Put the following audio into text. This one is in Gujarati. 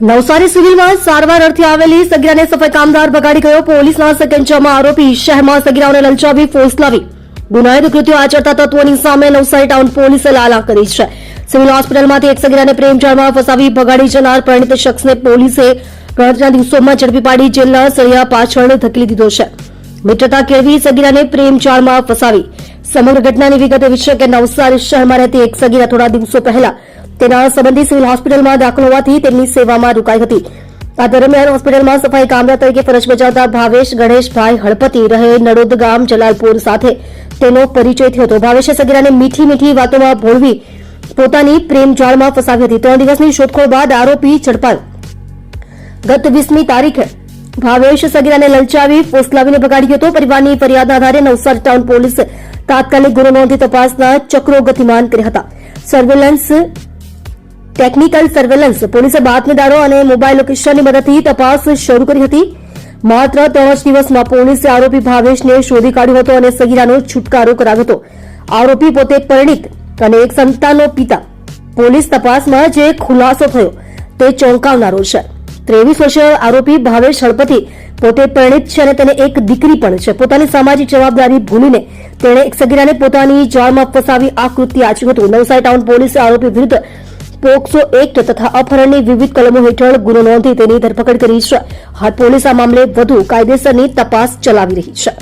નવસારી સિવિલમાં સારવાર અર્થે આવેલી સગીરાને સફાઈ કામદાર ભગાડી ગયો. પોલીસના સકંજામાં આરોપી શહેરમાં સગીરાઓને લલચાવી ફોસલાવી ગુનાહિત કૃત્યો આચરતા તત્વોની સામે નવસારી ટાઉન પોલીસે લાલા કરી છે. સિવિલ હોસ્પિટલમાંથી એક સગીરાને પ્રેમજાળમાં ફસાવી ભગાડી જનાર પરિણીત શખ્સને પોલીસે ગણતરીના દિવસોમાં ઝડપી પાડી જેલના સળિયા પાછળ ધકેલી દીધો છે. મિત્રતા કેળવી સગીરાને પ્રેમજાળમાં ફસાવી. સમગ્ર ઘટનાની વિગત એવી છે કે નવસારી શહેરમાં રહેતી એક સગીરા થોડા દિવસો પહેલા તેના સંબંધી સિવિલ હોસ્પિટલમાં દાખલ હોવાથી તેમની સેવામાં રોકાઈ હતી. આ દરમિયાન હોસ્પિટલમાં સફાઈ કામદાર તરીકે ફરજ બજાવતા ભાવેશ ગણેશભાઈ હળપતિ રહે નડોદ ગામ જલાલપુર સાથે તેનો પરિચય થયો હતો. ભાવેશે સગીરાને મીઠી મીઠી વાતોમાં ભોળવી પોતાની પ્રેમજાળમાં ફસાવી હતી. 3 દિવસની શોધખોળ બાદ આરોપી ઝડપાયો. ગત 20મી તારીખે ભાવેશ સગીરાને લલચાવી ફોસલાવીને ભગાડી હતો. પરિવારની ફરિયાદના આધારે નવસારી ટાઉન પોલીસે તાત્કાલિક ગુનો નોંધી તપાસના ચક્રો ગતિમાન કર્યા હતા. ટેકનિકલ સર્વેલન્સ પોલીસે બાતમીદારો અને મોબાઈલ લોકેશનની મદદથી તપાસ શરૂ કરી હતી. માત્ર 3 જ દિવસમાં પોલીસે આરોપી ભાવેશને શોધી કાઢ્યો હતો અને સગીરાનો છુટકારો કરાવ્યો હતો. આરોપી પોતે પરિણીત અને એક સંતાનનો પિતા. પોલીસ તપાસમાં જે ખુલાસો થયો તે ચોંકાવનારો છે. 23 વર્ષીય આરોપી ભાવેશ હળપતિ પોતે પરિણીત છે અને તેને એક દીકરી પણ છે. પોતાની સામાજિક જવાબદારી ભૂલીને તેણે એક સગીરાને પોતાની જાળમાં ફસાવી આ કૃત્ય આચર્યું હતું. નવસારી ટાઉન પોલીસે આરોપી વિરુદ્ધ પોક્સો એક્ટ તથા અપહરણની વિવિધ કલમો હેઠળ ગુનો નોંધી તેની ધરપકડ કરી છે. હાલ પોલીસ આ મામલે વધુ કાયદેસરની તપાસ ચલાવી રહી છે.